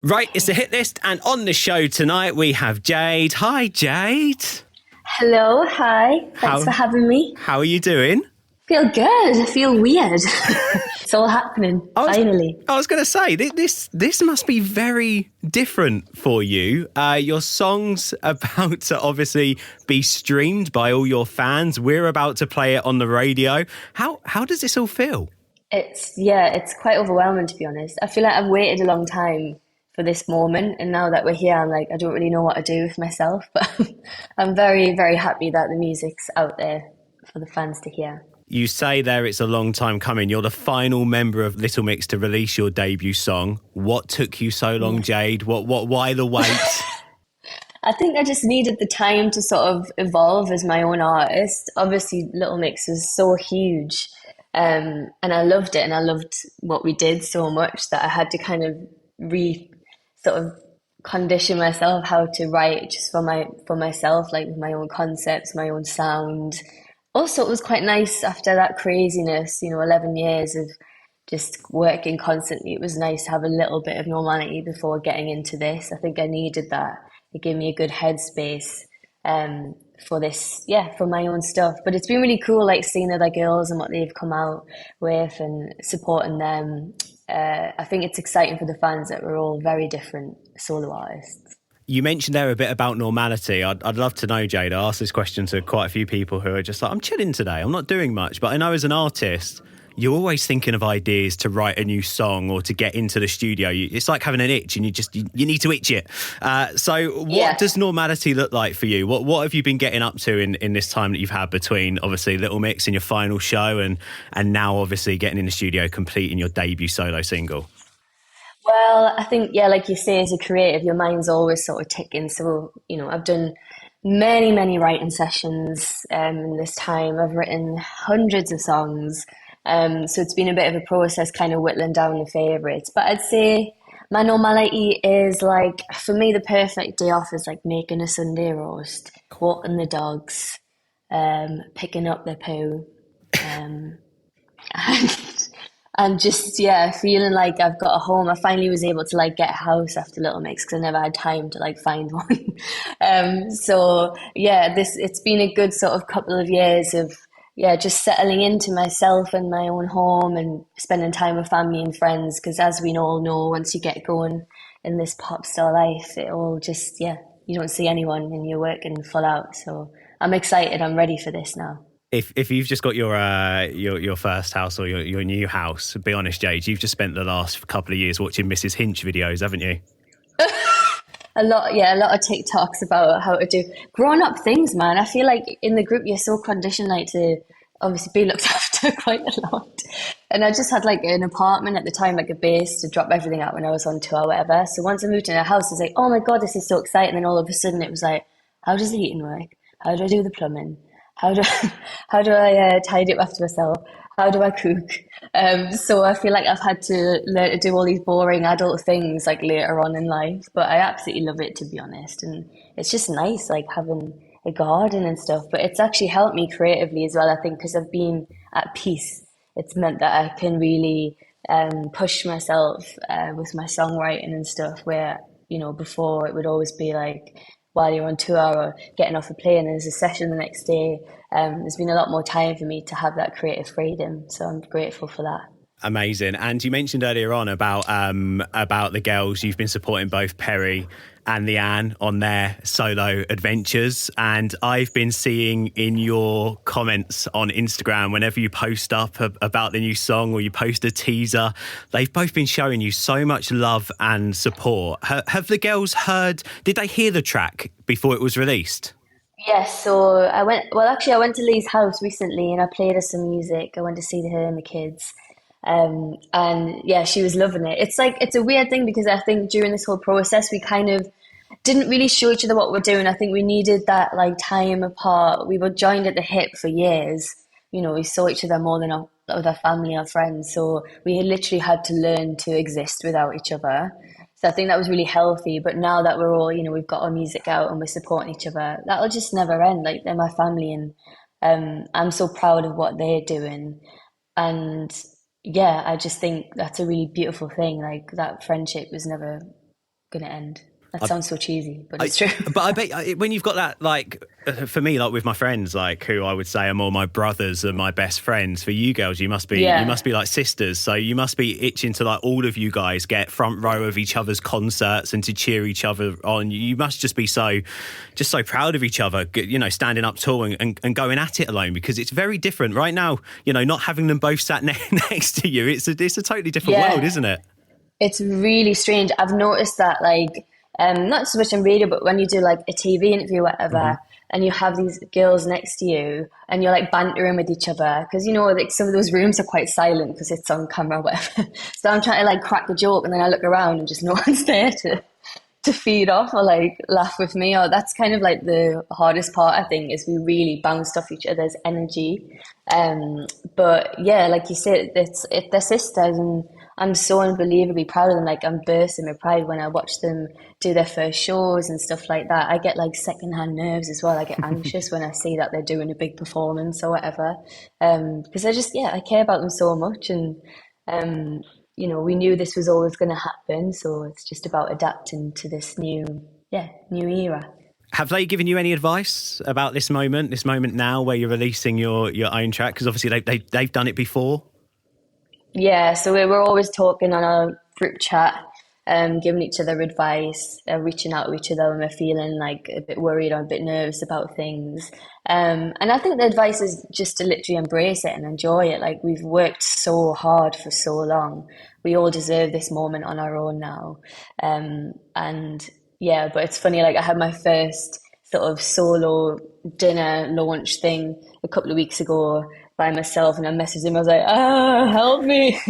Right, it's the hit list, and on the show tonight we have Jade. Hi, Jade. Hello, hi. Thanks for having me. How are you doing? Feel good. I feel weird. It's all happening, finally. I was going to say, this must be very different for you. Your song's about to obviously be streamed by all your fans. We're about to play it on the radio. How does this all feel? It's quite overwhelming, to be honest. I feel like I've waited a long time for this moment, and now that we're here, I'm like, I don't really know what to do with myself, but I'm very, very happy that the music's out there for the fans to hear. You say there it's a long time coming. You're the final member of Little Mix to release your debut song. What took you so long, Jade? Why the wait? I think I just needed the time to sort of evolve as my own artist. Obviously, Little Mix was so huge, and I loved it, and I loved what we did so much that I had to kind of sort of condition myself how to write just for myself, like with my own concepts, my own sound. Also, it was quite nice after that craziness, 11 years of just working constantly. It was nice to have a little bit of normality before getting into this. I think I needed that. It gave me a good headspace for this, for my own stuff. But it's been really cool, like seeing other girls and what they've come out with and supporting them. I think it's exciting for the fans that we're all very different solo artists. You mentioned there a bit about normality. I'd love to know, Jade. I asked this question to quite a few people who are just like, I'm chilling today, I'm not doing much. But I know as an artist, you're always thinking of ideas to write a new song or to get into the studio. It's like having an itch and you need to itch it. So what does normality look like for you? What have you been getting up to in this time that you've had between obviously Little Mix and your final show and now obviously getting in the studio, completing your debut solo single? Well, I think, like you say, as a creative, your mind's always sort of ticking. So, I've done many, many writing sessions in this time. I've written hundreds of songs. So it's been a bit of a process kind of whittling down the favourites. But I'd say my normality is like, for me, the perfect day off is like making a Sunday roast, walking the dogs, picking up their poo, and just, feeling like I've got a home. I finally was able to like get a house after Little Mix because I never had time to like find one. It's been a good sort of couple of years of, just settling into myself and my own home and spending time with family and friends. Because as we all know, once you get going in this pop star life, it all just, you don't see anyone and you're working full out. So I'm excited. I'm ready for this now. If you've just got your first house or your new house, be honest, Jade, you've just spent the last couple of years watching Mrs. Hinch videos, haven't you? A lot of TikToks about how to do grown-up things, man. I feel like in the group you're so conditioned like to obviously be looked after quite a lot. And I just had like an apartment at the time, like a base to drop everything out when I was on tour or whatever. So once I moved in a house, I was like, oh my God, this is so exciting. And then all of a sudden it was like, how does the heating work? How do I do the plumbing? How do I tidy up after myself? How do I cook? So I feel like I've had to learn to do all these boring adult things like later on in life, but I absolutely love it, to be honest. And it's just nice, like having a garden and stuff. But it's actually helped me creatively as well, I think, because I've been at peace. It's meant that I can really push myself with my songwriting and stuff. Where before it would always be like, while you're on tour or getting off a plane and there's a session the next day, there's been a lot more time for me to have that creative freedom. So I'm grateful for that. Amazing. And you mentioned earlier on about the girls. You've been supporting both Perry and Leanne on their solo adventures. And I've been seeing in your comments on Instagram, whenever you post up about the new song or you post a teaser, they've both been showing you so much love and support. Have the girls did they hear the track before it was released? Yes, so I went to Lee's house recently and I played her some music. I went to see her and the kids. She was loving it. It's a weird thing because I think during this whole process, we kind of didn't really show each other what we're doing. I think we needed that like time apart. We were joined at the hip for years. We saw each other more than our family, our friends. So we had literally had to learn to exist without each other. So I think that was really healthy. But now that we're all, we've got our music out and we're supporting each other, that'll just never end. Like, they're my family and I'm so proud of what they're doing. And I just think that's a really beautiful thing. Like, that friendship was never going to end. That sounds so cheesy, but it's true. But I bet when you've got that, like, for me, like with my friends, like who I would say are more my brothers and my best friends. For you girls, you must be like sisters. So you must be itching to, like, all of you guys get front row of each other's concerts and to cheer each other on. You must just be so proud of each other, you know, standing up tall and going at it alone, because it's very different right now. You know, not having them both sat next to you, it's a totally different world, isn't it? It's really strange. I've noticed that, like. Not so much on radio, but when you do like a TV interview or whatever, and you have these girls next to you and you're like bantering with each other, because, you know, like some of those rooms are quite silent because it's on camera or whatever. So I'm trying to like crack a joke and then I look around and just no one's there to feed off or like laugh with me. Or that's kind of like the hardest part, I think, is we really bounced off each other's energy. But yeah, like you said, they're sisters, and I'm so unbelievably proud of them. Like, I'm bursting with pride when I watch them do their first shows and stuff like that. I get like secondhand nerves as well. I get anxious when I see that they're doing a big performance or whatever. Because I care about them so much. And, you know, we knew this was always going to happen. So it's just about adapting to this new era. Have they given you any advice about this moment now where you're releasing your own track? Because obviously they've done it before. Yeah, so we were always talking on our group chat, giving each other advice, reaching out to each other when we're feeling like a bit worried or a bit nervous about things. And I think the advice is just to literally embrace it and enjoy it. Like, we've worked so hard for so long. We all deserve this moment on our own now. And yeah, but it's funny, like I had my first sort of solo dinner launch thing a couple of weeks ago by myself, and I messaged him. I was like, help me.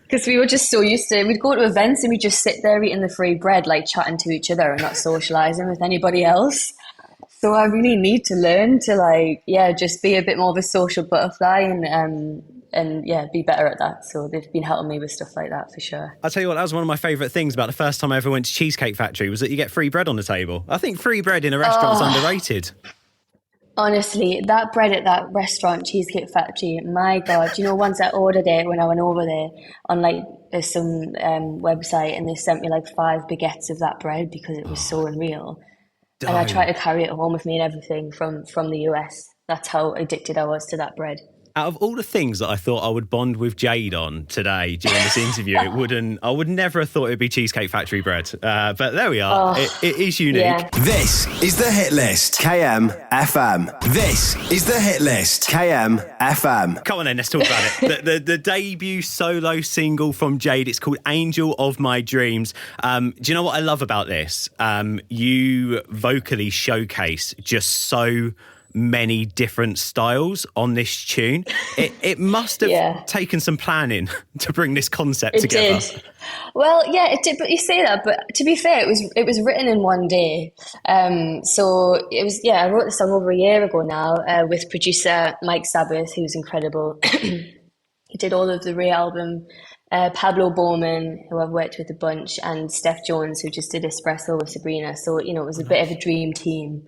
Because we were just so used to it. We'd go to events and we'd just sit there eating the free bread, like chatting to each other and not socialising with anybody else. So I really need to learn to just be a bit more of a social butterfly and be better at that. So they've been helping me with stuff like that for sure. I'll tell you what, that was one of my favourite things about the first time I ever went to Cheesecake Factory, was that you get free bread on the table. I think free bread in a restaurant's underrated. Honestly, that bread at that restaurant, Cheesecake Factory, my God, you know, once I ordered it when I went over there on like some website, and they sent me like 5 baguettes of that bread because it was so unreal. And I tried to carry it home with me and everything from the US. That's how addicted I was to that bread. Out of all the things that I thought I would bond with Jade on today during this interview, I would never have thought it'd be Cheesecake Factory bread. But there we are. It is unique. Yeah. This is the Hit List, KM FM. This is the Hit List, KM FM. Come on then, let's talk about it. The debut solo single from Jade, it's called Angel of My Dreams. Do you know what I love about this? You vocally showcase just so many different styles on this tune. It must have taken some planning to bring this concept together. It did. Well, yeah, it did. But you say that, but to be fair, it was written in one day. So it was. Yeah, I wrote the song over a year ago now with producer Mike Sabbath, who's incredible. He did all of the re-album. Pablo Bowman, who I've worked with a bunch, and Steph Jones, who just did Espresso with Sabrina. So, you know, it was a bit of a dream team.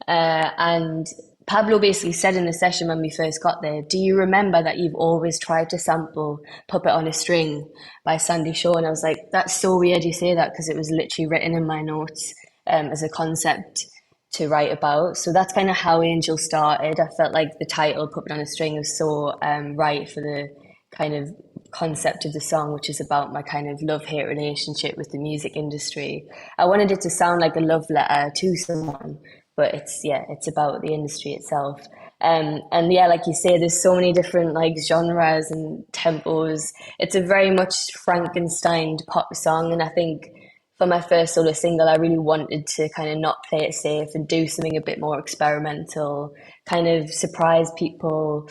And Pablo basically said in the session when we first got there, do you remember that you've always tried to sample Puppet on a String by Sandy Shaw? And I was like, that's so weird you say that, because it was literally written in my notes as a concept to write about. So that's kind of how Angel started. I felt like the title Puppet on a String was so right for the kind of concept of the song, which is about my kind of love-hate relationship with the music industry. I wanted it to sound like a love letter to someone, but it's about the industry itself. And like you say, there's so many different like genres and tempos. It's a very much Frankenstein pop song, and I think for my first solo single, I really wanted to kind of not play it safe and do something a bit more experimental, kind of surprise people.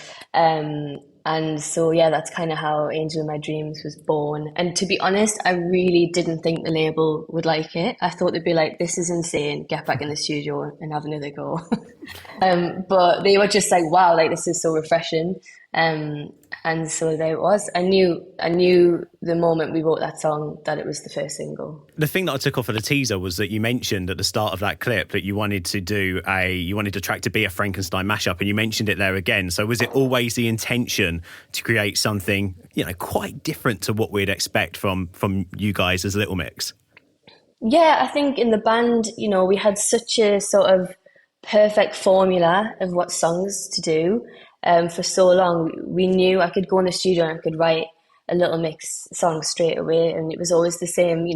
And so, yeah, that's kind of how Angel of My Dreams was born. And to be honest, I really didn't think the label would like it. I thought they'd be like, this is insane, get back in the studio and have another go. But they were just like, wow, like this is so refreshing. And so there it was. I knew the moment we wrote that song that it was the first single. The thing that I took off of the teaser was that you mentioned at the start of that clip that you wanted the track to be a Frankenstein mashup, and you mentioned it there again. So was it always the intention to create something, you know, quite different to what we'd expect from you guys as Little Mix? Yeah, I think in the band, we had such a sort of perfect formula of what songs to do. For so long, we knew I could go in the studio and I could write a little mix song straight away, and it was always the same,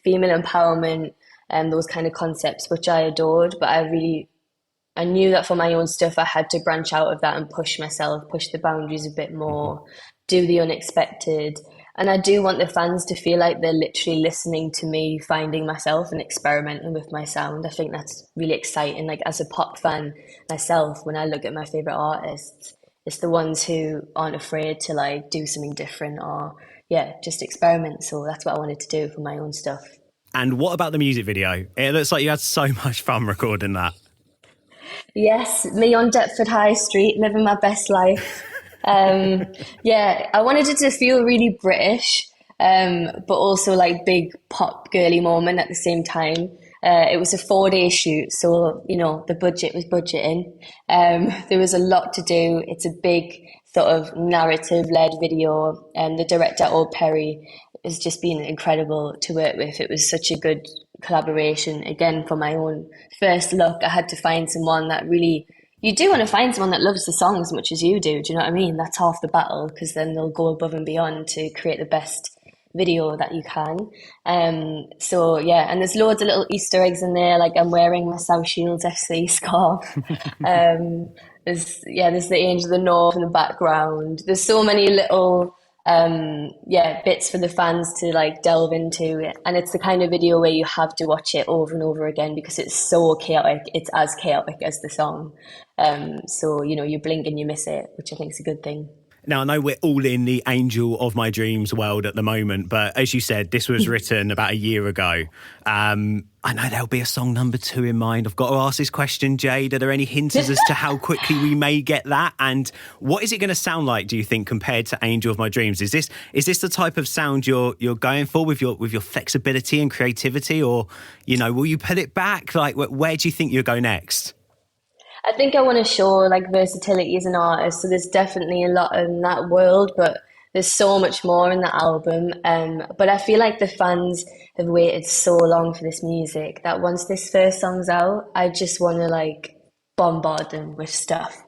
female empowerment and those kind of concepts, which I adored. But I knew that for my own stuff, I had to branch out of that and push myself, push the boundaries a bit more, do the unexpected. And I do want the fans to feel like they're literally listening to me, finding myself and experimenting with my sound. I think that's really exciting. Like as a pop fan myself, when I look at my favorite artists, it's the ones who aren't afraid to like do something different or just experiment. So that's what I wanted to do for my own stuff. And what about the music video? It looks like you had so much fun recording that. Yes, me on Deptford High Street, living my best life. I wanted it to feel really British, but also like big pop girly moment at the same time. It was a 4-day shoot, so the budget was budgeting. There was a lot to do. It's a big sort of narrative-led video, and the director Old Perry has just been incredible to work with. It was such a good collaboration. Again, for my own first look, I had to find someone that really. You do want to find someone that loves the song as much as you do. Do you know what I mean? That's half the battle, because then they'll go above and beyond to create the best video that you can. And there's loads of little Easter eggs in there. Like I'm wearing my South Shields FC scarf. There's the Angel of the North in the background. There's so many little bits for the fans to like delve into, and it's the kind of video where you have to watch it over and over again because it's so chaotic. It's as chaotic as the song, so you blink and you miss it, which I think is a good thing. Now, I know we're all in the Angel of My Dreams world at the moment, but as you said, this was written about a year ago. I know there'll be a song number 2 in mind. I've got to ask this question, Jade. Are there any hints as to how quickly we may get that? And what is it going to sound like, do you think, compared to Angel of My Dreams? Is this the type of sound you're going for with your flexibility and creativity? Or, will you put it back? Like, where do you think you'll go next? I think I want to show like versatility as an artist. So there's definitely a lot in that world, but there's so much more in the album. But I feel like the fans have waited so long for this music that once this first song's out, I just want to like bombard them with stuff.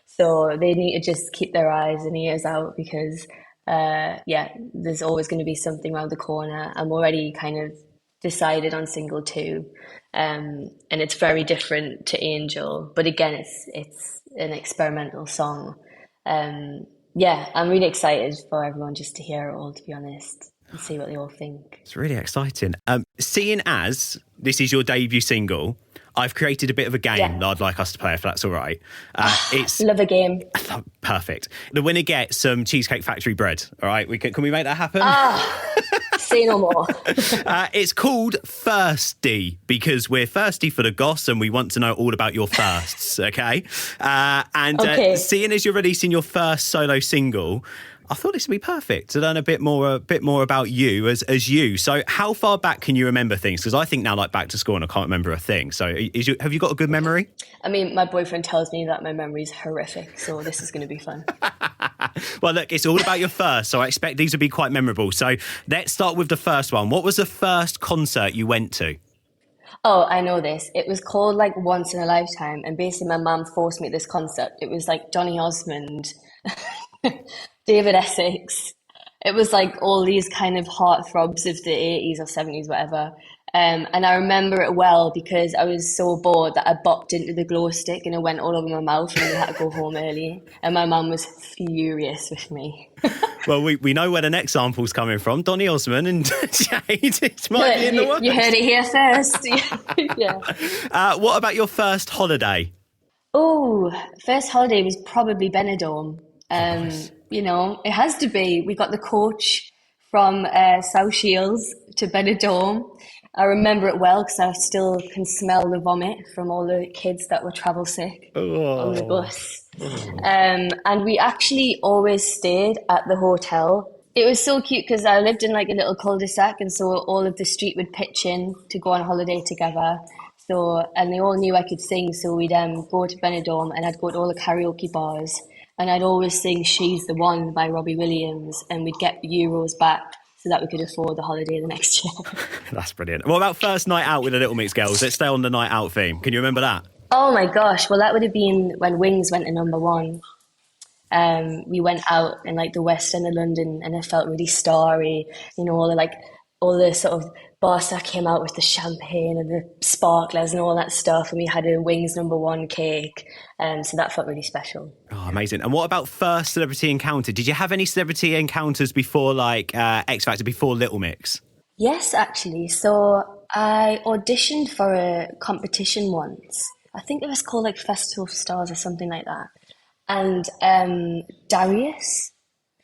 So they need to just keep their eyes and ears out because, there's always going to be something around the corner. I'm already kind of decided on single 2. And it's very different to Angel, but again, it's an experimental song. I'm really excited for everyone just to hear it all, to be honest, and see what they all think. It's really exciting. Seeing as this is your debut single, I've created a bit of a game that I'd like us to play, if that's all right. Love a game. Perfect. The winner gets some Cheesecake Factory bread. All right, can we make that happen? Say no more. It's called Thirsty because we're thirsty for the goss and we want to know all about your thirsts. Okay. Seeing as you're releasing your first solo single, I thought this would be perfect to learn a bit more about you as you. So how far back can you remember things? Because I think now, like back to school, and I can't remember a thing. So have you got a good memory? I mean, my boyfriend tells me that my memory is horrific, so this is going to be fun. Well, look, it's all about your first, so I expect these will be quite memorable. So let's start with the first one. What was the first concert you went to? Oh, I know this. It was called like Once in a Lifetime, and basically my mum forced me this concert. It was like Donny Osmond, David Essex. It was like all these kind of heartthrobs of the 80s or 70s, whatever. And I remember it well because I was so bored that I bopped into the glow stick and it went all over my mouth and I had to go home early. And my mum was furious with me. Well, we know where the next sample's coming from. Donny Osmond and Jade. It might be in the works. You heard it here first. Yeah. What about your first holiday? Oh, first holiday was probably Benidorm. Nice. It has to be. We got the coach from South Shields to Benidorm. I remember it well because I still can smell the vomit from all the kids that were travel sick on the bus. And we actually always stayed at the hotel. It was so cute because I lived in like a little cul-de-sac, and so all of the street would pitch in to go on holiday together. So, and they all knew I could sing, so we'd go to Benidorm and I'd go to all the karaoke bars and I'd always sing She's the One by Robbie Williams, and we'd get the euros back. so that we could afford the holiday the next year. That's brilliant. What about first night out with the Little Mix girls? Let's stay on the night out theme. Can you remember that? Oh my gosh, well that would have been when Wings went to #1. We went out in like the West End of London, and it felt really starry. You know, all the sort of bar staff came out with the champagne and the sparklers and all that stuff, and we had a Wings #1 cake. So that felt really special. Oh, amazing. And what about first celebrity encounter? Did you have any celebrity encounters before, like X Factor, before Little Mix? Yes, actually. So I auditioned for a competition once. I think it was called like Festival of Stars or something like that. And Darius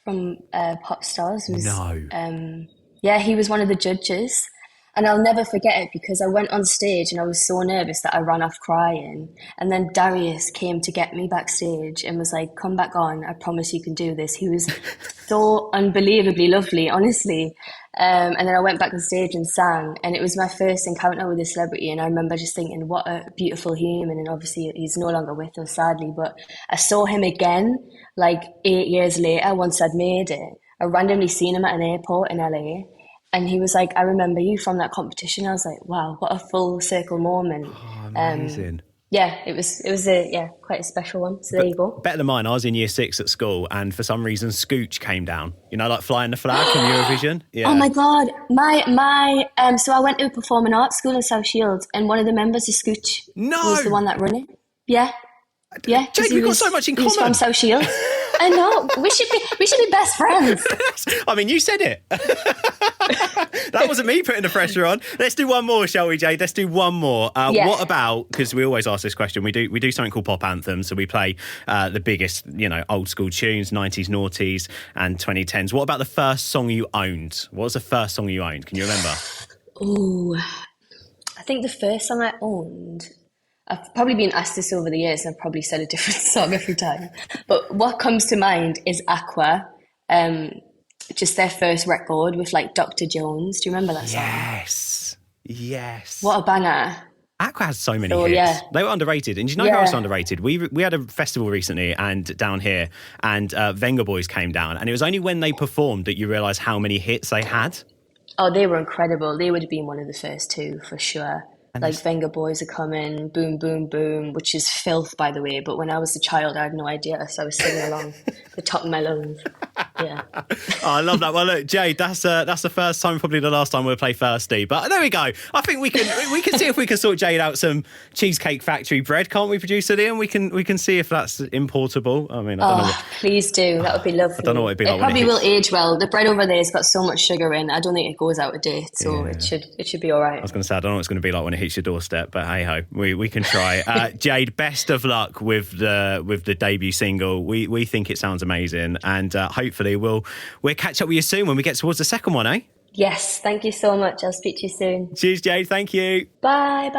from Pop Stars was... No. Yeah, he was one of the judges. And I'll never forget it because I went on stage and I was so nervous that I ran off crying. And then Darius came to get me backstage and was like, come back on. I promise you can do this. He was so unbelievably lovely, honestly. And then I went back on stage and sang. And it was my first encounter with a celebrity. And I remember just thinking, what a beautiful human. And obviously he's no longer with us, sadly. But I saw him again, like 8 years later, once I'd made it. I randomly seen him at an airport in LA. And he was like, I remember you from that competition. I was like, wow, what a full circle moment. Oh, amazing. Yeah, it was quite a special one. So there you go. Better than mine. I was in year 6 at school, and for some reason, Scooch came down. You know, like flying the flag from Eurovision. Yeah. Oh my God. So I went to a performing arts school in South Shields, and one of the members of Scooch was the one that run it. Yeah. Yeah. Jake, we've got so much in common. He was from South Shields. I know. We should be best friends. I mean, you said it. That wasn't me putting the pressure on. Let's do one more, shall we, Jade? Let's do one more. Yeah. What about, because we always ask this question, we do something called pop anthems. So we play the biggest, old school tunes, 90s, noughties and 2010s. What about the first song you owned? What was the first song you owned? Can you remember? Oh, I think the first song I owned... I've probably been asked this over the years and I've probably said a different song every time. But what comes to mind is Aqua, just their first record with like Dr. Jones. Do you remember that song? Yes. What a banger. Aqua has so many hits. Yeah. They were underrated. And do you know who else underrated? We had a festival recently and down here, and Venga Boys came down, and it was only when they performed that you realise how many hits they had. Oh, they were incredible. They would have been one of the first two for sure. And like Venga Boys Are Coming, Boom Boom Boom, which is filth, by the way. But when I was a child, I had no idea, so I was singing along the top of my lungs. Yeah. Oh, I love that. Well, look, Jade, that's the first time, probably the last time we'll play Thirsty. But there we go. I think we can see if we can sort Jade out some Cheesecake Factory bread, can't we, producer Liam? We can see if that's importable. I mean, I don't know. Please do. That would be lovely. I don't know what it'd be like. It probably will age well. The bread over there has got so much sugar in. I don't think it goes out of date, so it should be all right. I was going to say, I don't know what it's going to be like when it hits your doorstep, but hey ho, we can try. Jade, best of luck with the debut single. We think it sounds amazing, and hopefully we'll catch up with you soon when we get towards the second one, eh? Yes, thank you so much. I'll speak to you soon. Cheers, Jade. Thank you. Bye.